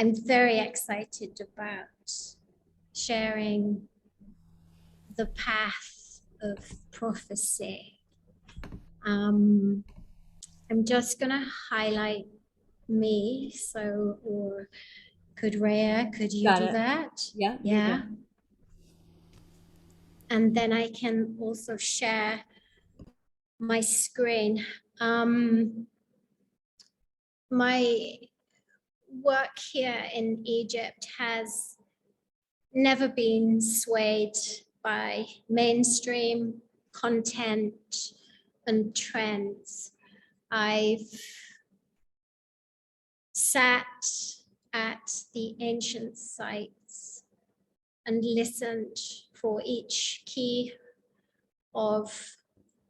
I'm very excited about sharing the path of prophecy. I'm just going to highlight me. So, or could Rhea, could you do that? Yeah. Yeah. And then I can also share my screen. My work here in Egypt has never been swayed by mainstream content and trends. I've sat at the ancient sites and listened for each key of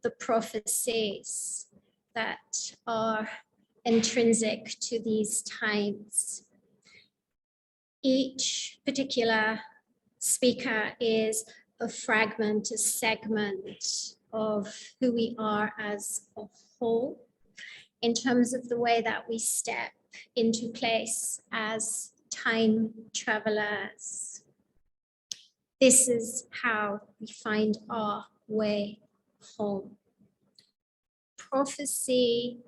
the prophecies that are intrinsic to these times. Each particular speaker is a fragment, a segment of who we are as a whole in terms of the way that we step into place as time travelers. This is how we find our way home. Prophecy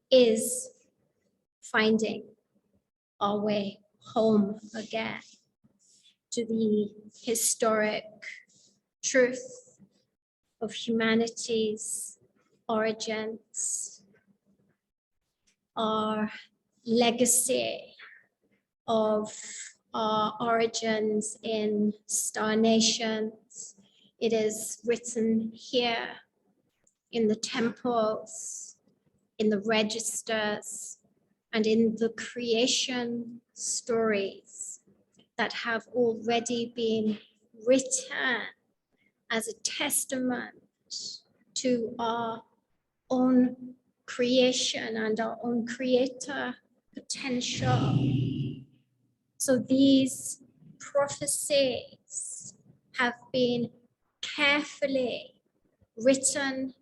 is finding our way home again to the historic truth of humanity's origins, our legacy of our origins in star nations. It is written here in the temples, in the registers, and in the creation stories that have already been written as a testament to our own creation and our own creator potential. So these prophecies have been carefully written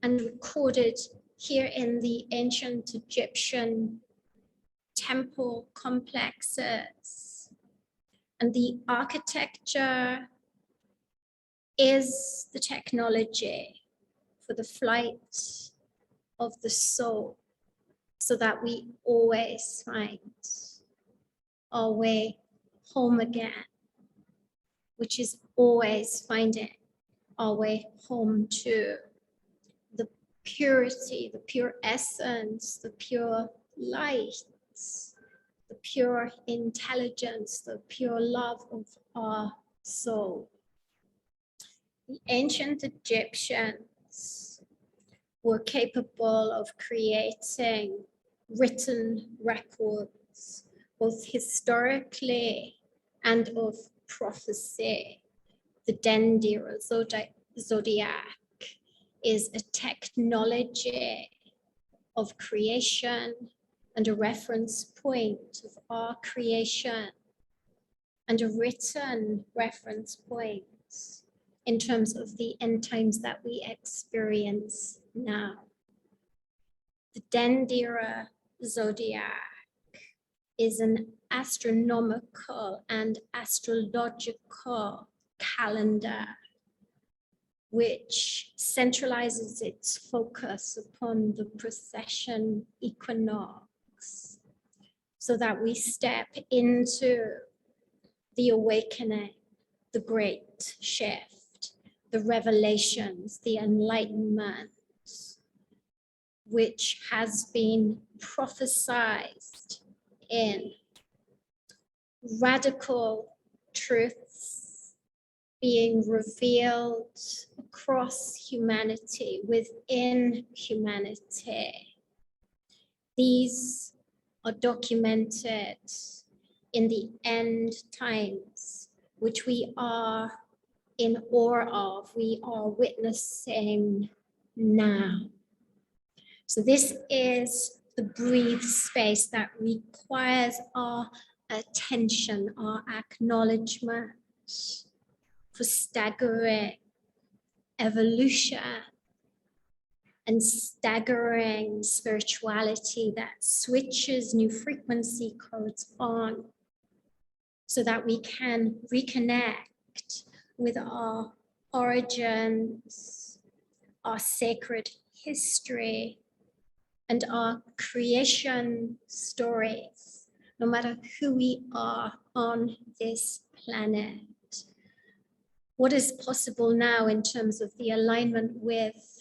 and recorded here in the ancient Egyptian temple complexes. And the architecture is the technology for the flight of the soul, so that we always find our way home again, which is always finding our way home to the purity, the pure essence, the pure light, the pure intelligence, the pure love of our soul. The ancient Egyptians were capable of creating written records, both historically and of prophecy. The Dendera zodiac is a technology of creation and a reference point of our creation, and a written reference point in terms of the end times that we experience now. The Dendera zodiac is an astronomical and astrological calendar which centralizes its focus upon the precession equinox, so that we step into the awakening, the great shift, the revelations, the enlightenment, which has been prophesied in radical truths being revealed across humanity, within humanity. These are documented in the end times, which we are in awe of, we are witnessing now. So this is the brief space that requires our attention, our acknowledgement for staggering evolution and staggering spirituality that switches new frequency codes on so that we can reconnect with our origins, our sacred history, and our creation stories, no matter who we are on this planet. What is possible now in terms of the alignment with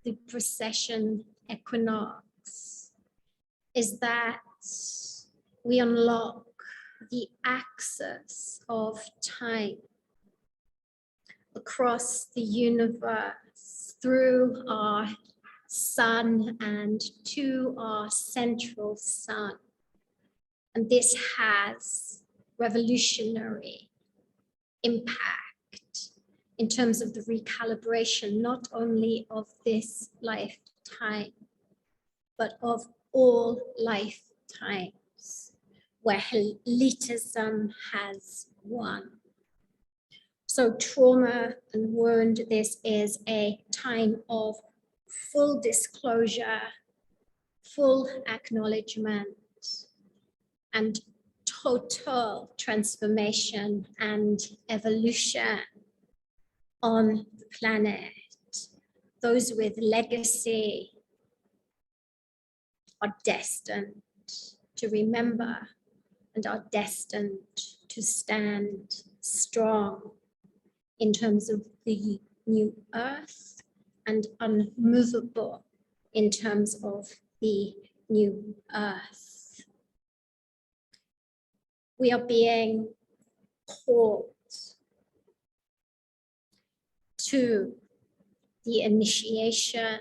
the precession equinox is that we unlock the axis of time across the universe through our sun and to our central sun. And this has revolutionary impact in terms of the recalibration, not only of this lifetime, but of all lifetimes where elitism has won. So trauma and wound, this is a time of full disclosure, full acknowledgement, and total transformation and evolution on the planet. Those with legacy are destined to remember and are destined to stand strong in terms of the new earth and unmovable in terms of the new earth. We are being called to the initiation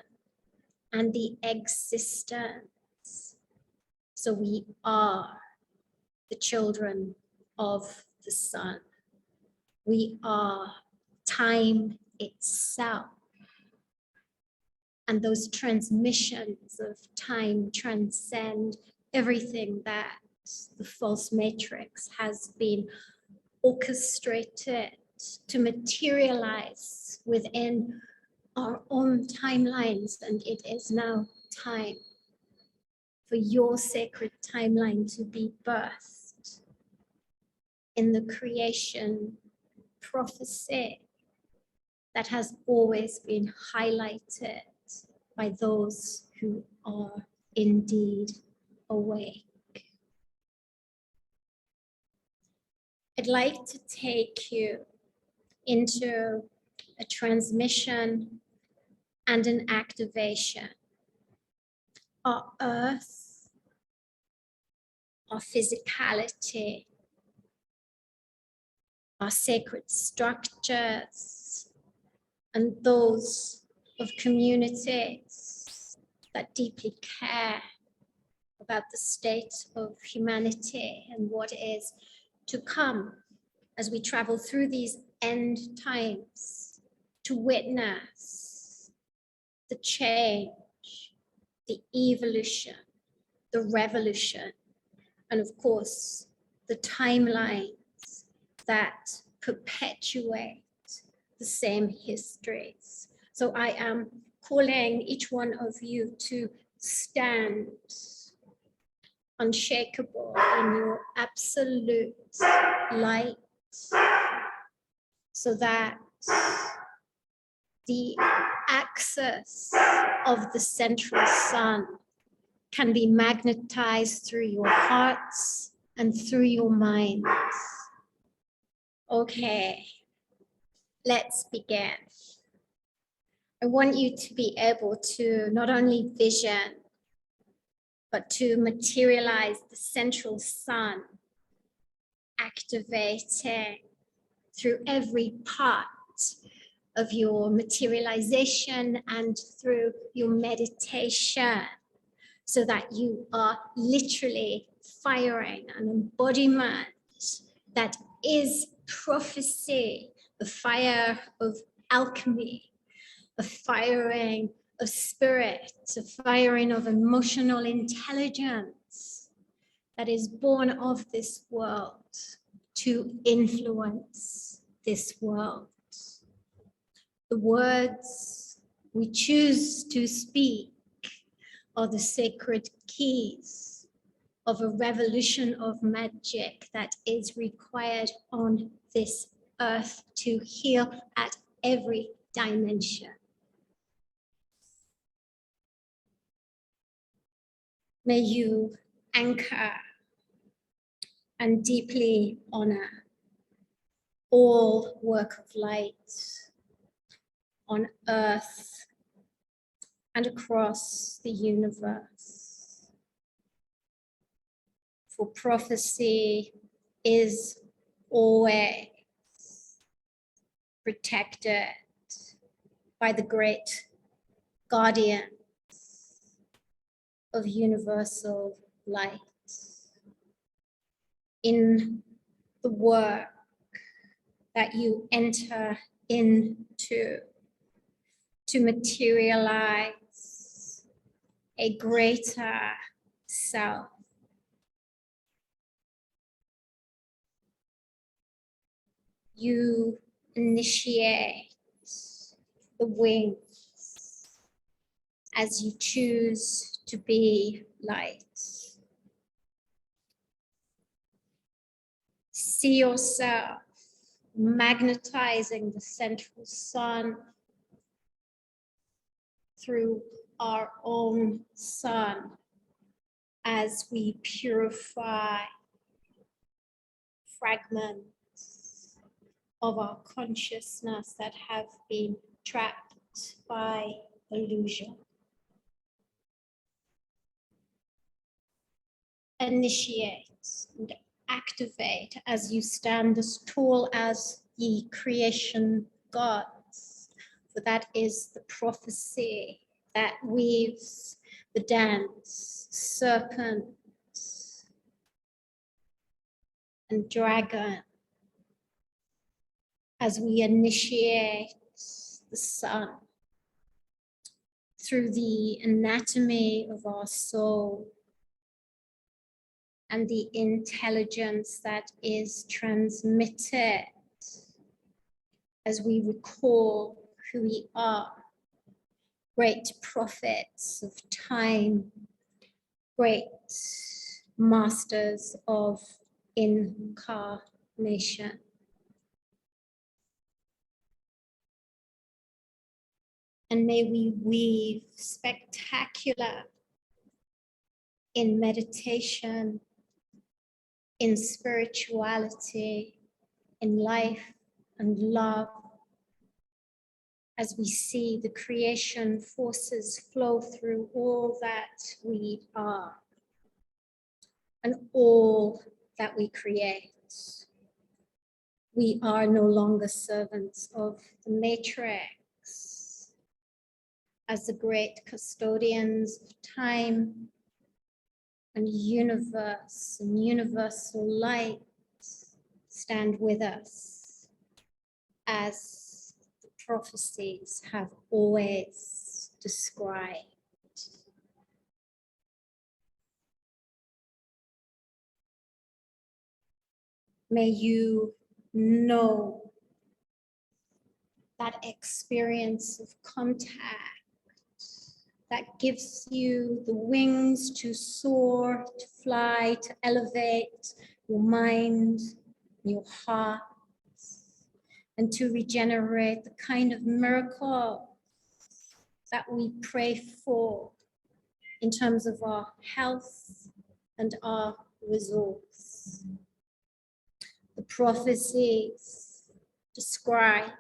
and the existence. So we are the children of the sun. We are time itself. And those transmissions of time transcend everything that the false matrix has been orchestrated to materialize within our own timelines. And it is now time for your sacred timeline to be birthed in the creation prophecy that has always been highlighted by those who are indeed awake. I'd like to take you into a transmission and an activation. Our earth, our physicality, our sacred structures, and those of communities that deeply care about the state of humanity and what is to come as we travel through these end times to witness the change, the evolution, the revolution, and of course, the timelines that perpetuate the same histories. So I am calling each one of you to stand unshakable in your absolute light, so that the axis of the central sun can be magnetized through your hearts and through your minds. Okay, let's begin. I want you to be able to not only vision, but to materialize the central sun, activating through every part of your materialization and through your meditation, so that you are literally firing an embodiment that is prophecy, the fire of alchemy, a firing of spirit, a firing of emotional intelligence that is born of this world to influence this world. The words we choose to speak of the sacred keys of a revolution of magic that is required on this earth to heal at every dimension. May you anchor and deeply honor all work of light on earth and across the universe. For prophecy is always protected by the great guardians of universal light. In the work that you enter into to materialize a greater self. You initiate the wings as you choose to be light. See yourself magnetizing the central sun through our own sun as we purify fragments of our consciousness that have been trapped by illusion. Initiate and activate as you stand as tall as ye creation gods, for that is the prophecy that weaves the dance, serpent and dragon, as we initiate the sun through the anatomy of our soul and the intelligence that is transmitted as we recall who we are, great prophets of time, great masters of incarnation. And may we weave spectacular in meditation, in spirituality, in life and love, as we see the creation forces flow through all that we are and all that we create. We are no longer servants of the matrix, as the great custodians of time and universe and universal light stand with us, as the prophecies have always described. May you know that experience of contact that gives you the wings to soar, to fly, to elevate your mind, your heart, and to regenerate the kind of miracle that we pray for in terms of our health and our resource. The prophecies describe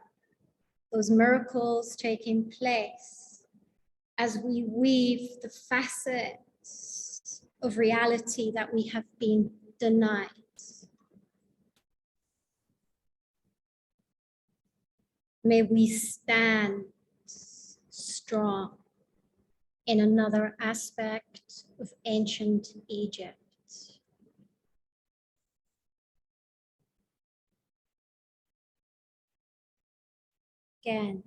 those miracles taking place as we weave the facets of reality that we have been denied. May we stand strong in another aspect of ancient Egypt. Again,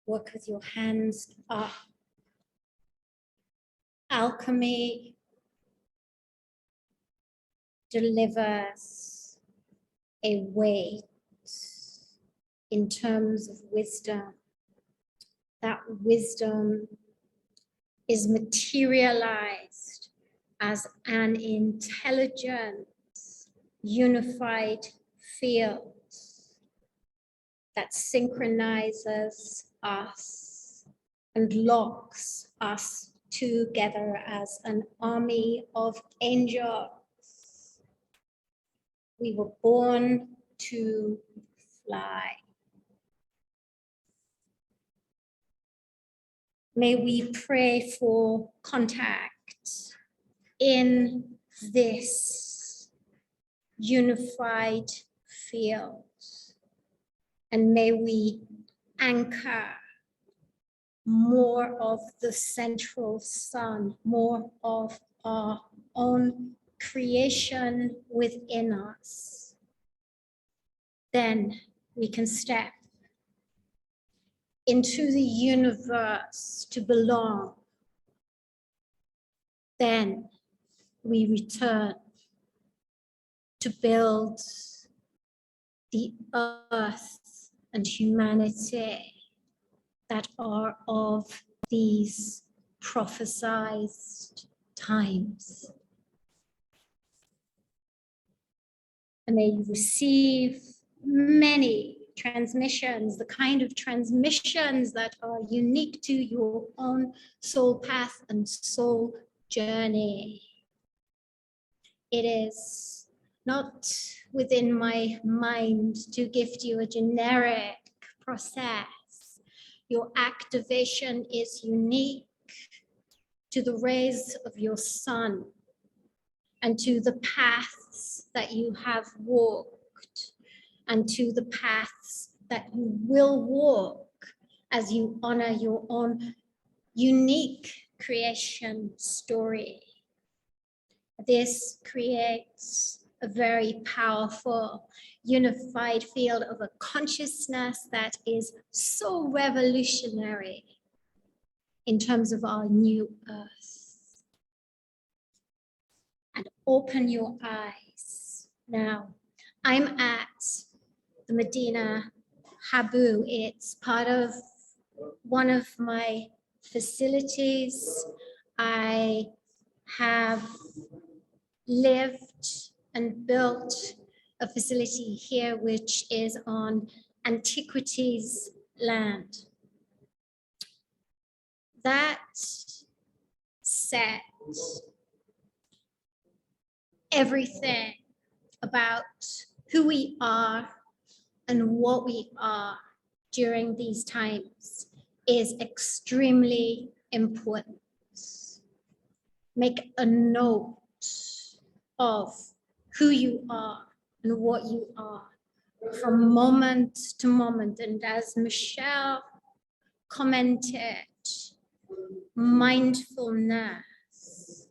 work with your hands up. Alchemy delivers a weight in terms of wisdom that wisdom is materialized as an intelligent, unified field that synchronizes us and locks us together as an army of angels. We were born to fly. May we pray for contact in this unified field. And may we anchor more of the central sun, more of our own creation within us. Then we can step into the universe to belong. Then we return to build the earth and humanity that are of these prophesized times. And may you receive many transmissions, the kind of transmissions that are unique to your own soul path and soul journey. It is not within my mind to gift you a generic process. Your activation is unique to the rays of your sun and to the paths that you have walked and to the paths that you will walk as you honor your own unique creation story. This creates a very powerful, unified field of a consciousness that is so revolutionary in terms of our new earth. And open your eyes. Now, I'm at the Medina Habu. It's part of one of my facilities. I have lived and built a facility here which is on antiquities land. That said, everything about who we are and what we are during these times is extremely important. Make a note of who you are and what you are from moment to moment. And as Michelle commented, mindfulness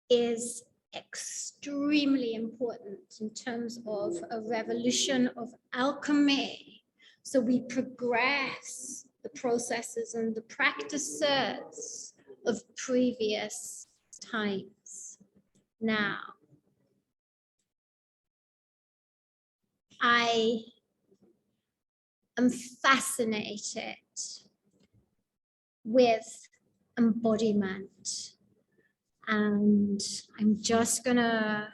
is extremely important in terms of a revolution of alchemy. So we progress the processes and the practices of previous times. Now, I am fascinated with embodiment, and I'm just gonna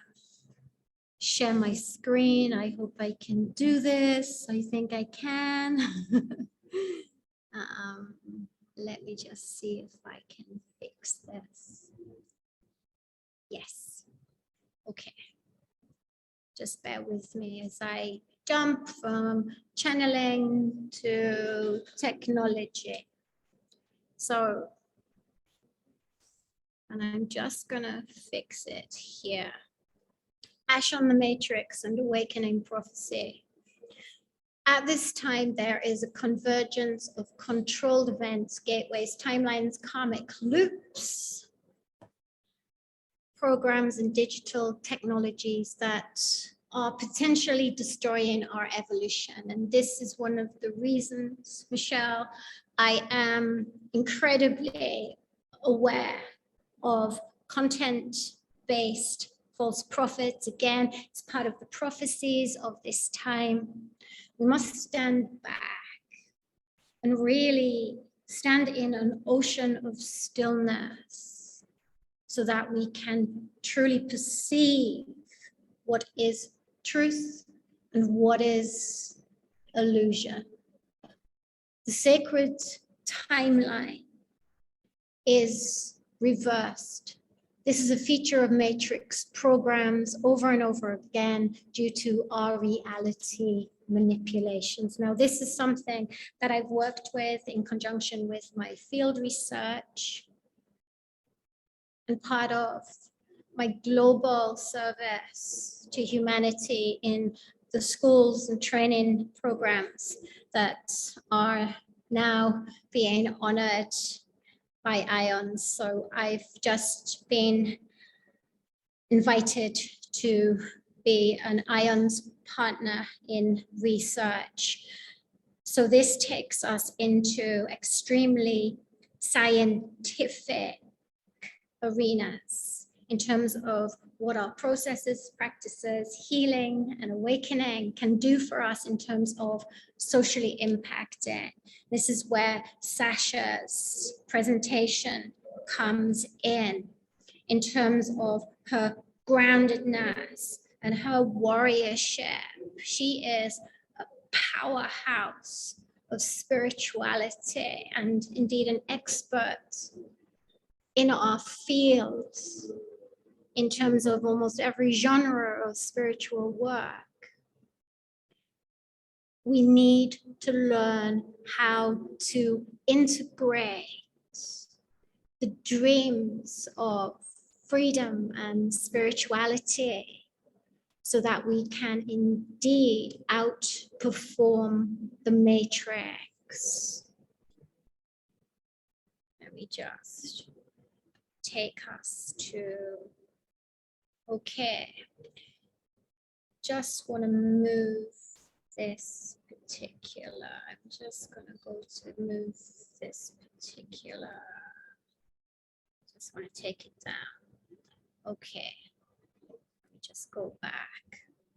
share my screen. I hope I can do this. I think I can. Let me just see if I can fix this. Yes. Okay. Just bear with me as I jump from channeling to technology. So, and I'm just gonna fix it here. Ash on the Matrix and Awakening Prophecy. At this time, there is a convergence of controlled events, gateways, timelines, karmic loops, programs, and digital technologies that are potentially destroying our evolution. And this is one of the reasons, Michelle, I am incredibly aware of content-based false prophets. Again, it's part of the prophecies of this time. We must stand back and really stand in an ocean of stillness so that we can truly perceive what is truth and what is illusion. The sacred timeline is reversed. This is a feature of matrix programs over and over again due to our reality manipulations. Now, this is something that I've worked with in conjunction with my field research and part of my global service to humanity in the schools and training programs that are now being honored by IONS. So I've just been invited to be an IONS partner in research. So this takes us into extremely scientific arenas in terms of what our processes, practices, healing, and awakening can do for us in terms of socially impacting. This is where Sasha's presentation comes in terms of her groundedness and her warriorship. She is a powerhouse of spirituality and indeed an expert in our field in terms of almost every genre of spiritual work. We need to learn how to integrate the dreams of freedom and spirituality so that we can indeed outperform the matrix. Let me just take us to, okay, just want to move this particular, I'm just going to go to move this particular, just want to take it down. Okay, let me just go back.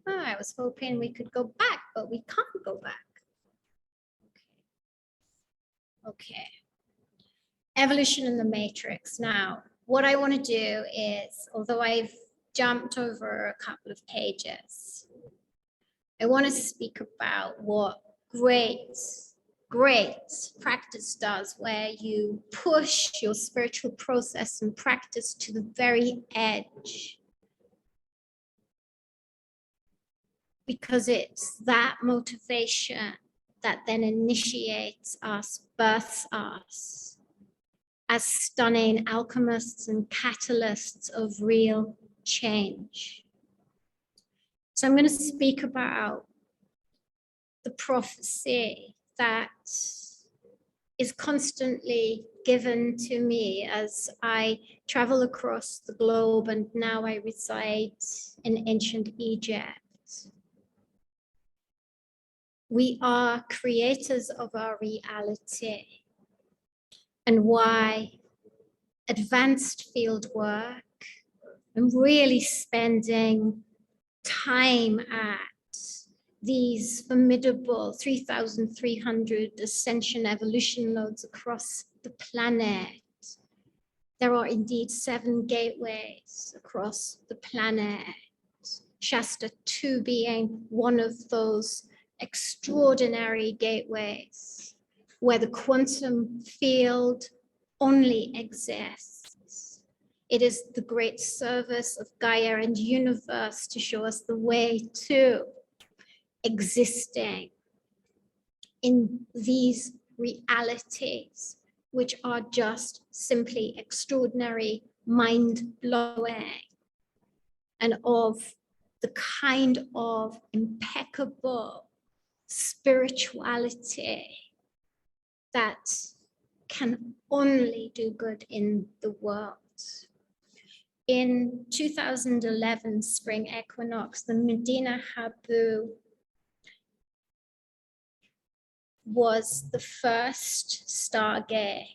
Oh, I was hoping we could go back, but we can't go back. Okay. Evolution in the matrix. Now, what I want to do is, although I've jumped over a couple of pages, I want to speak about what great practice does, where you push your spiritual process and practice to the very edge. Because it's that motivation that then initiates us, births us as stunning alchemists and catalysts of real change. So I'm going to speak about the prophecy that is constantly given to me as I travel across the globe, and now I reside in ancient Egypt. We are creators of our reality, and why advanced field work and really spending time at these formidable 3,300 ascension evolution nodes across the planet. There are indeed 7 gateways across the planet, Shasta 2 being one of those extraordinary gateways where the quantum field only exists. It is the great service of Gaia and universe to show us the way to existing in these realities, which are just simply extraordinary, mind-blowing, and of the kind of impeccable spirituality that can only do good in the world. In 2011 spring equinox, the Medina Habu was the first stargate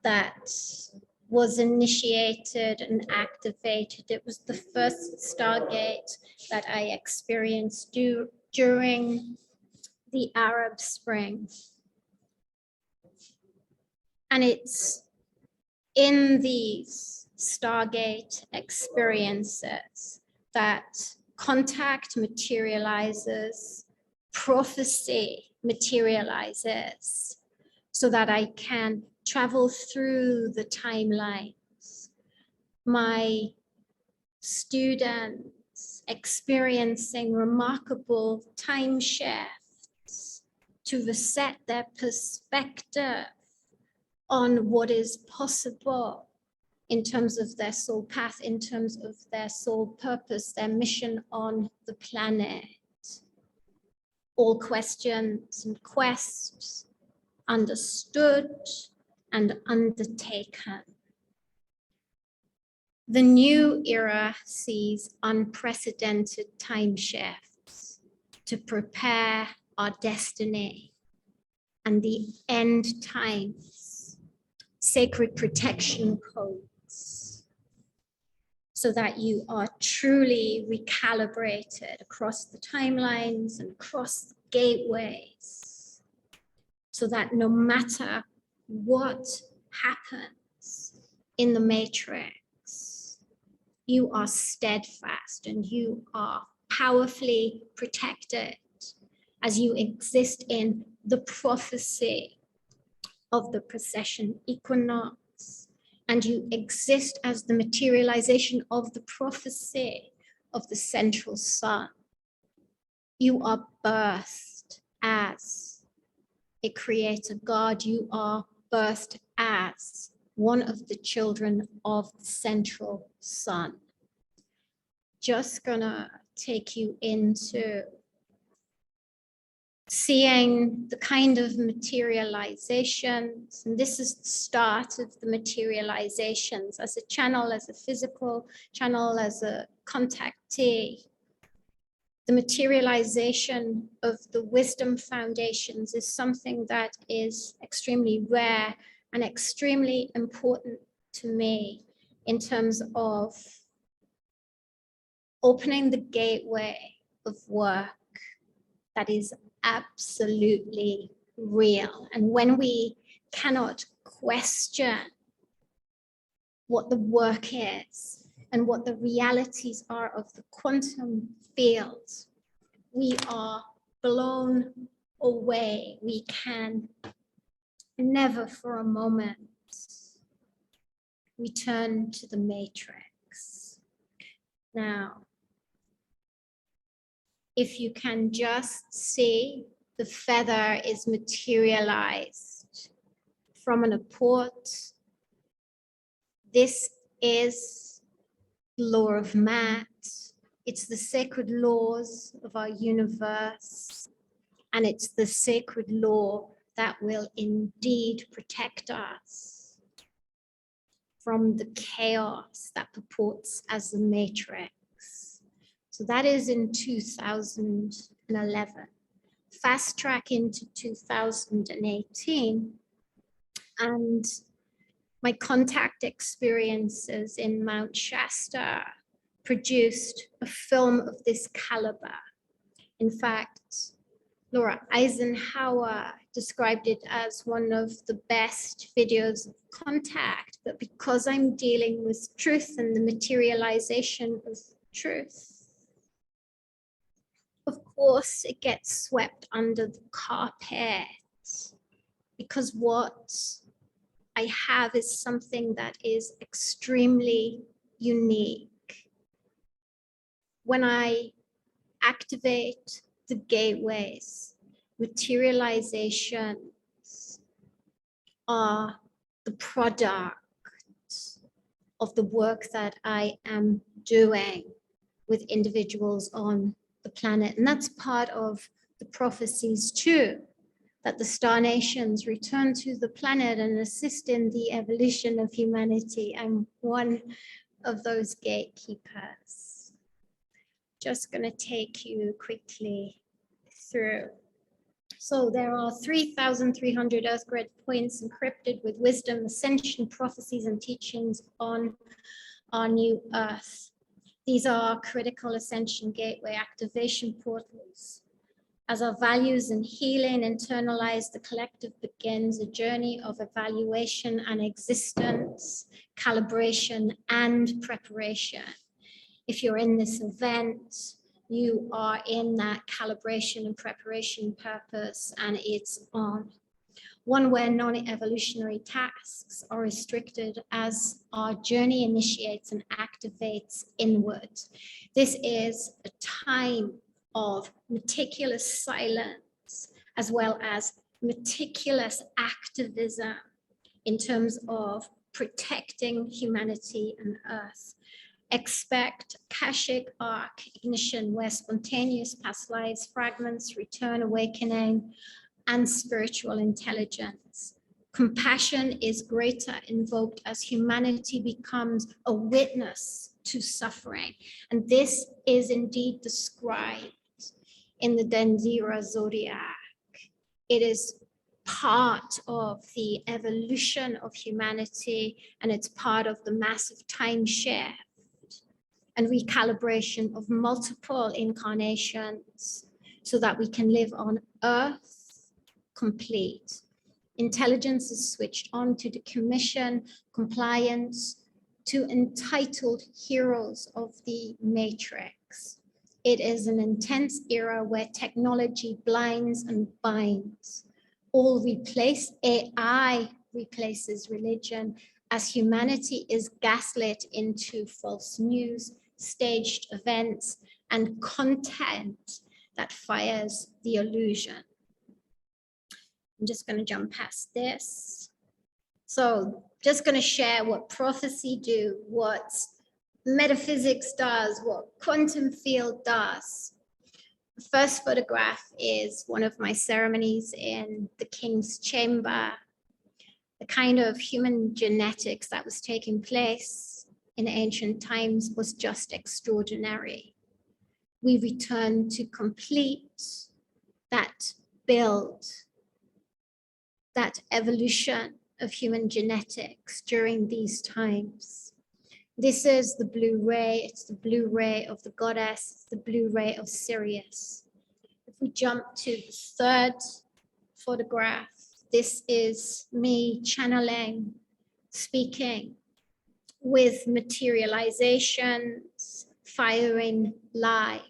that was initiated and activated. It was the first stargate that I experienced during the Arab Spring. And it's in these Stargate experiences that contact materializes, prophecy materializes, so that I can travel through the timelines. My students experiencing remarkable time shifts to reset their perspective on what is possible in terms of their soul path, in terms of their soul purpose, their mission on the planet. All questions and quests understood and undertaken. The new era sees unprecedented time shifts to prepare our destiny, and the end times, sacred protection codes, so that you are truly recalibrated across the timelines and across the gateways, so that no matter what happens in the matrix, you are steadfast and you are powerfully protected as you exist in the prophecy of the precession equinox, and you exist as the materialization of the prophecy of the central sun. You are birthed as a creator God. You are birthed as one of the children of the central sun. Just gonna take you into seeing the kind of materializations, and this is the start of the materializations as a channel, as a physical channel, as a contactee. The materialization of the wisdom foundations is something that is extremely rare and extremely important to me in terms of opening the gateway of work that is absolutely real. And when we cannot question what the work is and what the realities are of the quantum field, we are blown away. We can never for a moment return to the matrix. Now, if you can just see, the feather is materialized from an apport. This is the law of Mat. It's the sacred laws of our universe, and it's the sacred law that will indeed protect us from the chaos that purports as the matrix. So that is in 2011. Fast track into 2018, and my contact experiences in Mount Shasta produced a film of this caliber. In fact, Laura Eisenhower described it as one of the best videos of contact, but because I'm dealing with truth and the materialization of truth, of course, it gets swept under the carpet, because what I have is something that is extremely unique. When I activate the gateways, materializations are the product of the work that I am doing with individuals on the planet. And that's part of the prophecies too, that the star nations return to the planet and assist in the evolution of humanity. I'm one of those gatekeepers. Just going to take you quickly through. So there are 3,300 Earth grid points encrypted with wisdom, ascension, prophecies, and teachings on our new Earth. These are critical ascension gateway activation portals As our values and healing internalize, the collective begins a journey of evaluation and existence, calibration and preparation. If you're in this event, you are in that calibration and preparation purpose, and it's on. One where non-evolutionary tasks are restricted as our journey initiates and activates inward. This is a time of meticulous silence as well as meticulous activism in terms of protecting humanity and Earth. Expect Akashic arc ignition, where spontaneous past lives, fragments, return, awakening, and spiritual intelligence. Compassion is greater invoked as humanity becomes a witness to suffering. And this is indeed described in the Dendera zodiac. It is part of the evolution of humanity, and it's part of the massive time shift and recalibration of multiple incarnations so that we can live on Earth complete. Intelligence is switched on to decommission, compliance, to entitled heroes of the matrix. It is an intense era where technology blinds and binds. All replace, AI replaces religion as humanity is gaslit into false news, staged events, and content that fires the illusion. I'm just going to jump past this. So just going to share what prophecy do, what metaphysics does, what quantum field does. The first photograph is one of my ceremonies in the King's Chamber. The kind of human genetics that was taking place in ancient times was just extraordinary. We return to complete that build, that evolution of human genetics during these times. This is the blue ray. It's the blue ray of the goddess. It's the blue ray of Sirius. If we jump to the third photograph, this is me channeling, speaking with materializations, firing live.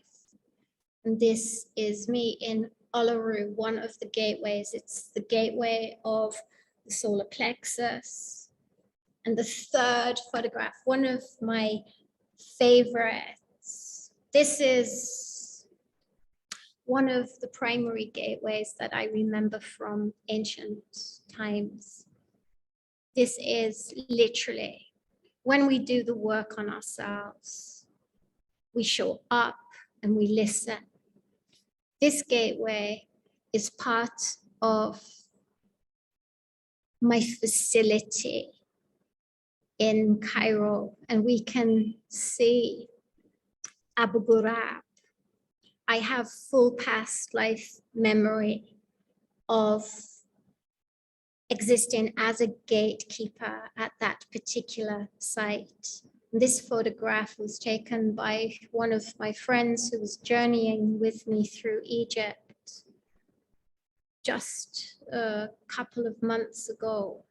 And this is me in Uluru, one of the gateways. It's the gateway of the solar plexus. And the third photograph, one of my favorites. This is one of the primary gateways that I remember from ancient times. This is literally when we do the work on ourselves, we show up and we listen. This gateway is part of my facility in Cairo, and we can see Abu Ghurab. I have full past life memory of existing as a gatekeeper at that particular site. This photograph was taken by one of my friends who was journeying with me through Egypt just a couple of months ago.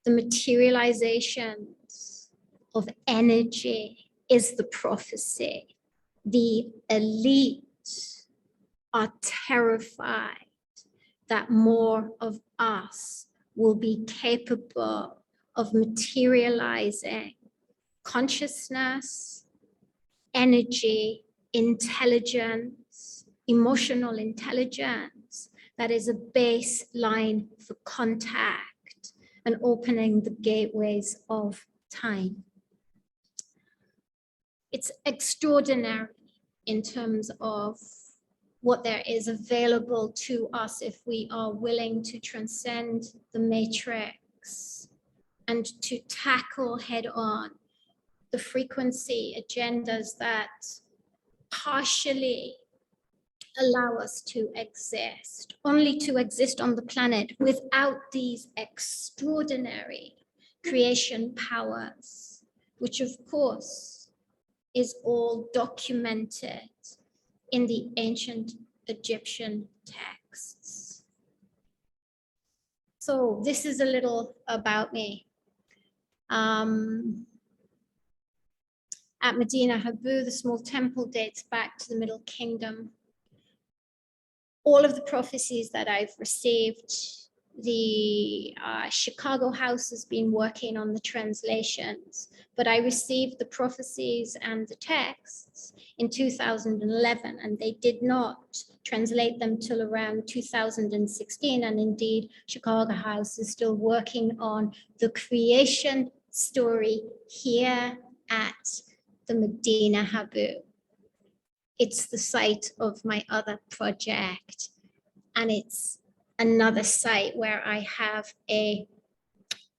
The materializations of energy is the prophecy. The elite are terrified that more of us will be capable of materializing consciousness, energy, intelligence, emotional intelligence that is a baseline for contact and opening the gateways of time. It's extraordinary in terms of what there is available to us if we are willing to transcend the matrix and to tackle head on the frequency agendas that partially allow us to exist, only to exist on the planet without these extraordinary creation powers, which of course is all documented in the ancient Egyptian texts. So this is a little about me. At Medina Habu, the small temple dates back to the Middle Kingdom. All of the prophecies that I've received, the Chicago house has been working on the translations, but I received the prophecies and the texts in 2011, and they did not translate them till around 2016. And indeed, Chicago house is still working on the creation story here at the Medina Habu. It's the site of my other project, and it's another site where I have a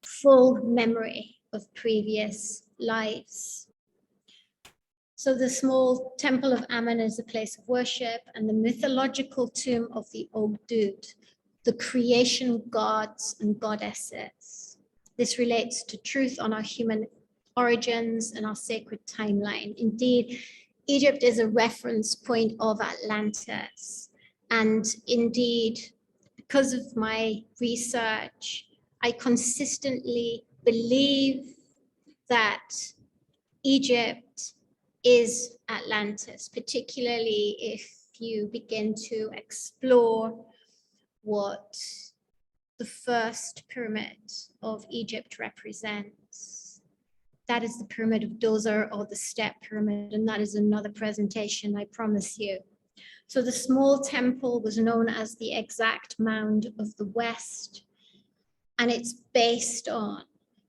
full memory of previous lives. So the small temple of Ammon is a place of worship, and the mythological tomb of the Ogdud, the creation gods and goddesses. This relates to truth on our human origins and our sacred timeline. Indeed, Egypt is a reference point of Atlantis. And indeed, because of my research, I consistently believe that Egypt is Atlantis, particularly if you begin to explore what the first pyramid of Egypt represents. That is the pyramid of Djoser, or the step pyramid, and that is another presentation, I promise you. So the small temple was known as the exact mound of the West, and it's based on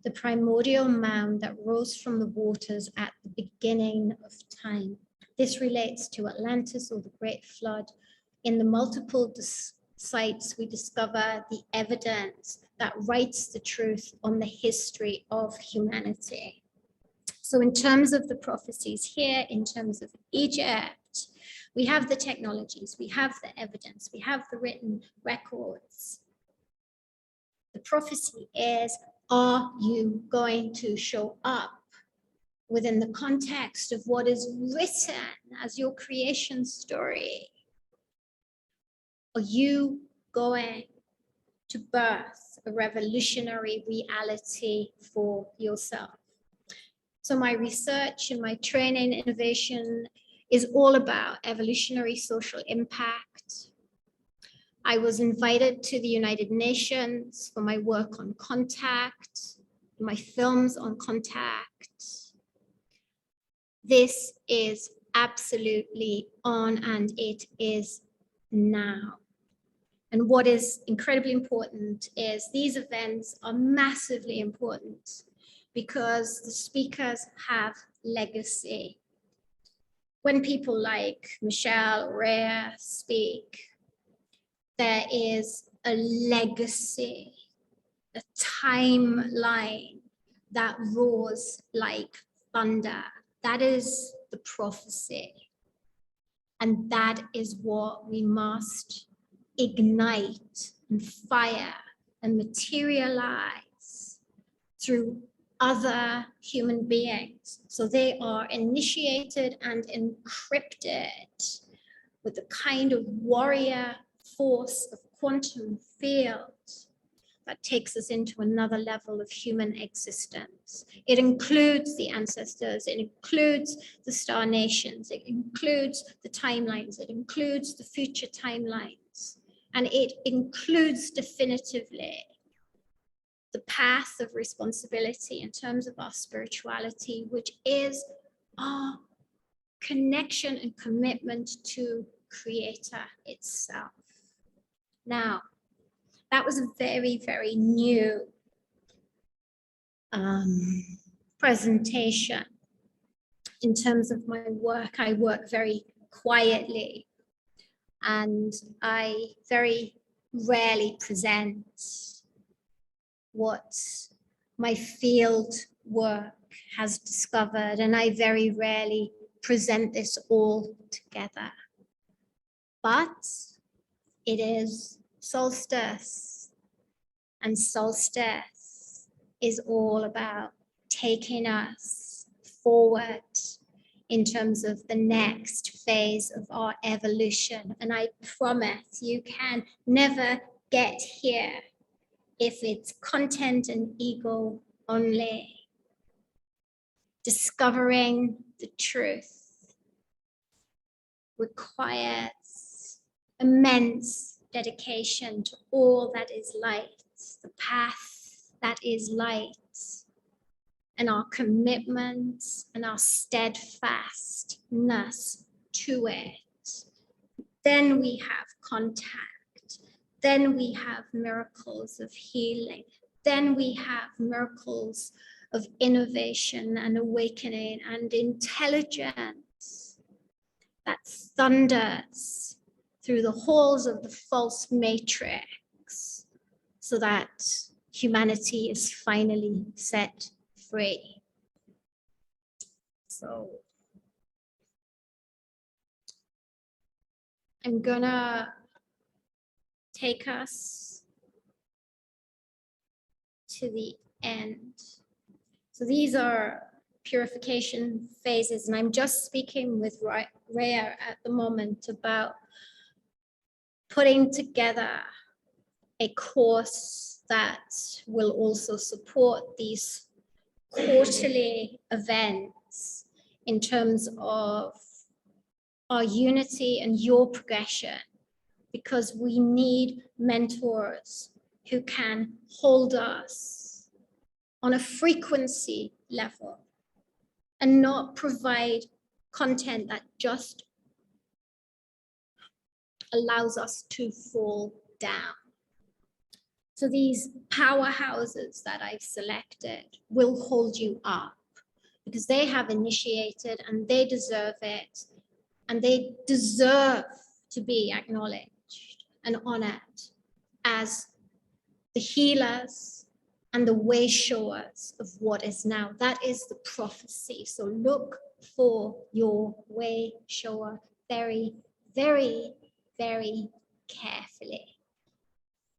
the primordial mound that rose from the waters at the beginning of time. This relates to Atlantis, or the Great Flood. In the multiple sites, we discover the evidence that writes the truth on the history of humanity. So in terms of the prophecies here, in terms of Egypt, we have the technologies, we have the evidence, we have the written records. The prophecy is, are you going to show up within the context of what is written as your creation story? Are you going to birth a revolutionary reality for yourself? So my research and my training innovation is all about evolutionary social impact. I was invited to the United Nations for my work on contact, my films on contact. This is absolutely on, and it is now. And what is incredibly important is these events are massively important because the speakers have legacy. When people like Michelle or Rhea speak, there is a legacy, a timeline that roars like thunder. That is the prophecy. And that is what we must ignite and fire and materialize through other human beings. So they are initiated and encrypted with the kind of warrior force of quantum field that takes us into another level of human existence. It includes the ancestors, it includes the star nations, it includes the timelines, it includes the future timelines, and it includes definitively the path of responsibility in terms of our spirituality, which is our connection and commitment to Creator itself. Now, that was a very, very new presentation. In terms of my work, I work very quietly, and I very rarely present what my field work has discovered, and I very rarely present this all together. But it is solstice, and solstice is all about taking us forward in terms of the next phase of our evolution. And I promise you can never get here if it's content and ego only. Discovering the truth requires immense dedication to all that is light, the path that is light, and our commitments and our steadfastness to it. Then we have contact. Then we have miracles of healing. Then we have miracles of innovation and awakening and intelligence that thunders through the halls of the false matrix so that humanity is finally set free. So I'm gonna take us to the end. So these are purification phases, and I'm just speaking with Rhea at the moment about putting together a course that will also support these quarterly events in terms of our unity and your progression, because we need mentors who can hold us on a frequency level and not provide content that just allows us to fall down. So these powerhouses that I've selected will hold you up because they have initiated and they deserve it, and they deserve to be acknowledged and honored as the healers and the way showers of what is now. That is the prophecy. So look for your way shower very, very, very carefully.